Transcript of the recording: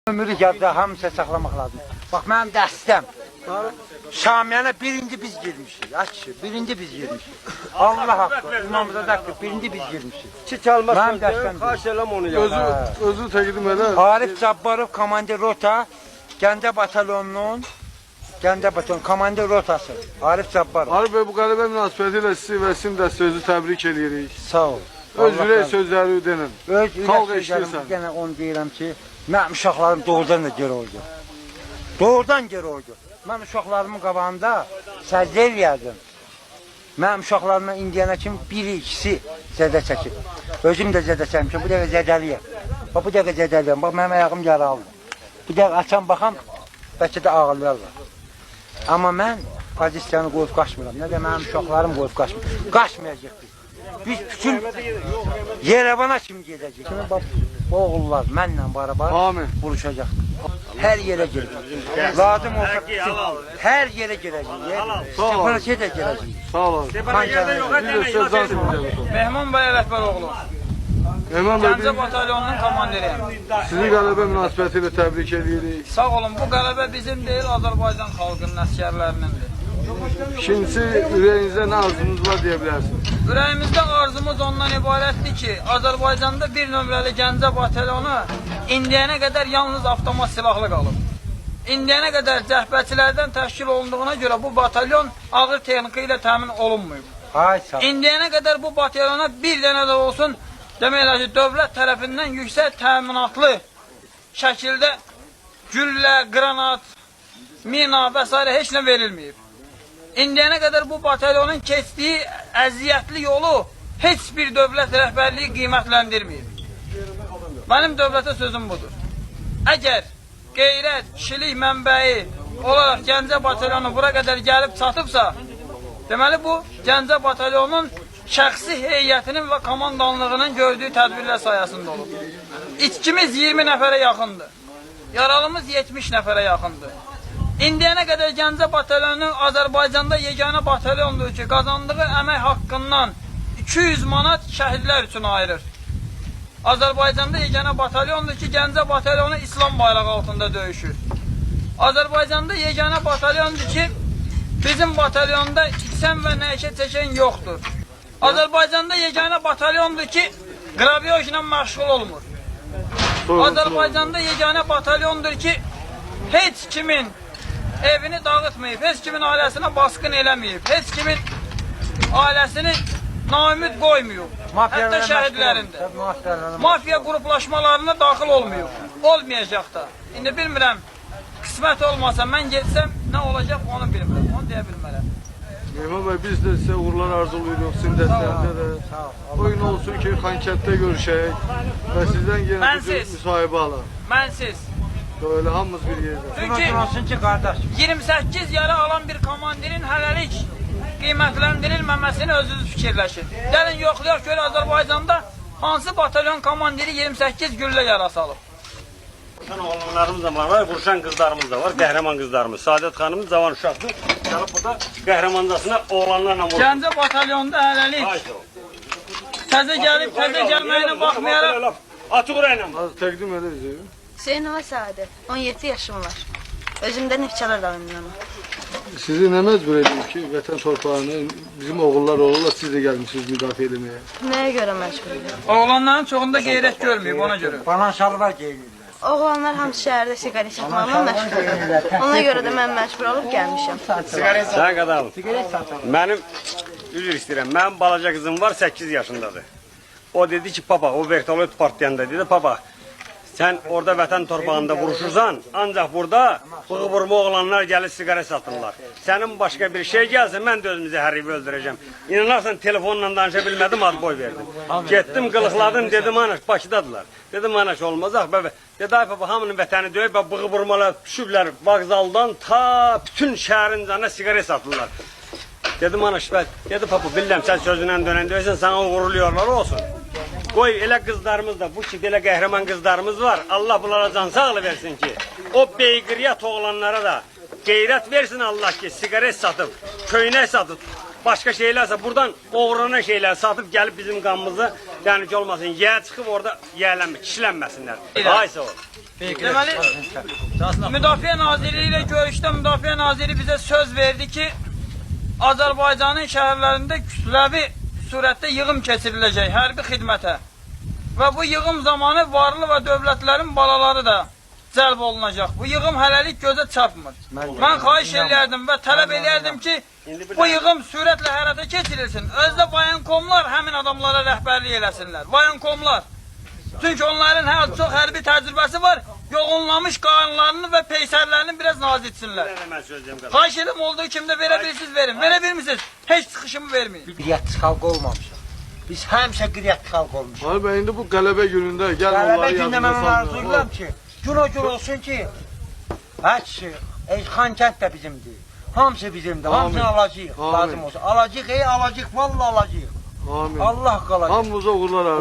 Ömürlük yadda hamısı saxlamaq lazım. Bax, mənim dəstəm. Şamiyana birinci biz girmişik. Açı, birinci biz girmişik. Allah haqqı, imamıza da haqqı, birinci biz girmişik. Çi çalmaz. Mənim dəstəm. Xahiş eləm onu ya. Özü təqdim edər. Arif Cabbarov, komandir rota, Gəncə batalyonunun, komandir rotası. Arif Cabbarov. Arif bəy, bu qələbə münasibəti ilə sizi və sizin də sözü təbrik edirik. Sağ ol. Öz ürək sözləri denin. Öz Xalq ürək eşidirsən. sözlərimi yenə onu deyirəm ki, mənim uşaqlarım doğrudan da geri oydu. Doğrudan geri oydu. Mən uşaqlarımın qabağında səcdə eləyərdim. Mənim uşaqlarıma indiyənə kimi biri, ikisi zədə çəkib. Özüm də zədə çəkmişim, bu dəqiqə zədəliyəm. Bax, bu dəqiqə zədəliyəm, bax, mənim ayağım yaralıdır. Bu dəqiqə açan baxam, bəlkə də ağırlayarlar. Amma mən pozisiyanı qoyub qaçmıram. Nə də mənim uşaqlarım qoyub qaçmır. Qaçmayacaq biz. Biz bütün Yerevana kimi gedəcək. Kimi bax, oğullar mənlə barabar vuruşacaq. Hər yerə girəcək. Lazım olsa hər yerə girəcək. Separatçıya da girəcək. Sağ olun. Mehman bəy Ələkbəroğlu. Mehman bəy, Gəncə batalyonunun komandiriyəm. sizi qələbə münasibəti ilə təbrik edirik. Sağ olun, bu qələbə bizim deyil, Azərbaycan xalqının əsgərlərinindir. İkincisi, ürəyinizdə nə arzunuz var deyə bilərsiniz. Ürəyimizdə arzumuz ondan ibarətdir ki, Azərbaycanda bir nömrəli Gəncə batalyonu indiyənə qədər yalnız avtomat silahlı qalıb. İndiyənə qədər cəhbətçilərdən təşkil olunduğuna görə bu batalyon ağır texnika ilə təmin olunmuyub. İndiyənə qədər bu batalyona bir dənə də olsun, deməklə ki, dövlət tərəfindən yüksək təminatlı şəkildə güllə, qranat, mina və s. heç nə verilməyib. İndiyənə qədər bu batalyonun keçdiyi əziyyətli yolu heç bir dövlət rəhbərliyi qiymətləndirməyib. Mənim dövlətə sözüm budur. Əgər qeyrət, kişilik mənbəyi olaraq Gəncə batalyonu bura qədər gəlib çatıbsa, deməli bu Gəncə batalyonunun şəxsi heyətinin və komandanlığının gördüyü tədbirlər sayəsində olub. İçkimiz 20 nəfərə yaxındır. Yaralımız 70 nəfərə yaxındır. İndiyənə qədər Gəncə batalyonu Azərbaycanda yeganə batalyondur ki, qazandığı əmək haqqından 200 manat şəhidlər üçün ayırır. Azərbaycanda yeganə batalyondur ki, Gəncə batalyonu İslam bayrağı altında döyüşür. Azərbaycanda yeganə batalyondur ki, bizim batalyonda içən və nəşə çəkən yoxdur. Azərbaycanda yeganə batalyondur ki, qraviyojla məşğul olmur. Azərbaycanda yeganə batalyondur ki, heç kimin evini dağıtmayıb, heç kimin ailəsinə baskın eləməyib, heç kimin ailəsini naümid qoymayıb, hətta şəhidlərində. Mafiya qruplaşmalarına daxil olmayıb, olmayacaq da. İndi bilmirəm, qismət olmasa mən getsəm nə olacaq onu bilmirəm, onu deyə bilmərəm. Mehman bəy, biz də sizə uğurlar arzuluyoruz, sizin dəstələrdə də. Oyun olsun ki, Xankənddə görüşək və sizdən yenə bir müsahibə alaq. Mənsiz. Öyle hamımız bir yerdə. Çünki 28 yara alan bir komandirin hələlik qiymətləndirilməməsini özünüz fikirləşin. Gəlin yoxlayaq görə Azərbaycanda hansı batalyon komandiri 28 güllə yarası alıb? Vuruşan oğlanlarımız da var, vuruşan qızlarımız da var, qəhrəman qızlarımız. Saadət xanımız cavan uşaqdır. Gəlib burada qəhrəmancasına oğlanlarla vuruşur. Gəncə batalyonda hələlik təzə gəlib, təzə gəlməyinə baxmayaraq. Açıq ürəklə. Az təqdim edəcək. Hüseynova Saadət, 17 yaşım var. Özümdə Neftçalar rayonundan. Sizi nə məcbur edib ki, vətən torpağını bizim oğullar olurlar, siz də gəlmişsiniz müdafiə etməyə? Nəyə görə məcbur edirəm? Oğlanların çoxunda qeyrət görməyib ona görə. Falan şalvar geyinirlər. Oğlanlar hamısı şəhərdə siqaret çəkmaqla məşğul edirlər. Ona görə də mən məcbur olub gəlmişəm. Sən qadalım. Mənim, üzr istəyirəm, mənim balaca qızım var, 8 yaşındadır. O dedi ki, papa, o vertolyot partlayanda dedi, papa, sən orada vətən torpağında vuruşursan, ancaq burada bığı-burma oğlanlar gəlir siqaret satırlar. Sənin başqa bir şey gəlsin, mən də özümüzü hərribi öldürəcəm. İnanarsan, telefonla danışa bilmədim, ad boy verdim. Getdim, qılıqladım, dedim, anaş, Bakıdadılar. Dedim, anaş, olmazaq, bəbə. Dedi, ay baba, hamının vətəni döyüb, bığı-burmalar düşüblər vağzaldan, ta bütün şəhərin canına siqaret satırlar. Dedim, anaş, dedi, papa, bilirəm, sən sözünlə dönən döysən, sana uğurluyorlar olsun. Qoy, elə qızlarımız da, bu ki, belə qəhrəman qızlarımız var. Allah bunlara can sağlı versin ki, o beyqiriyyət oğlanlara da qeyrət versin Allah ki, siqaret satıb, köynək satıb, başka şeylərsə buradan oğranan şeylər satıb gəlib bizim qanımızı yəni ki olmasın, yeyə çıxıb orada kişilənməsinlər. Ay sağ ol. Deməli, Müdafiə Naziri ilə görüşdə Müdafiə Naziri bizə söz verdi ki, Azərbaycanın şəhərlərində kütləvi surətdə yığım keçiriləcək hərbi xidmətə. Və bu yığım zamanı varlı və dövlətlərin balaları da cəlb olunacaq. Bu yığım hələlik gözə çarpmır. Mən xahiş eləyərdim və tələb eləyərdim ki, bu yığım sürətlə hərata keçirilsin. Özdə bayankomlar həmin adamlara rəhbərlik eləsinlər. Bayankomlar. Çünki onların çox hərbi təcrübəsi var. Yoğunlamış qanunlarını və peysərlərini biraz naz etsinlər. Xahiş edim olduğu kimdə verə bilirsiniz verin. Verə bilmirsiniz, heç çıxışımı vermeyin. Qiriyyətçi xalq olmamışıq. Biz həmişə qiriyyətçi xalq olmuşuq. Ali bəy, indi bu qələbə günündə gəl Qələbə onları gündə yadına mən arzulayıram ki, gün o gün olsun ki, həkisi, Xankənd də bizimdir. Hamısı bizimdir, hamısını alacağıq, lazım olsun. Alacağıq, alacağıq, vallahi alacağıq. Amin. Allah qalacaq. Hamımıza uğurlar arzu.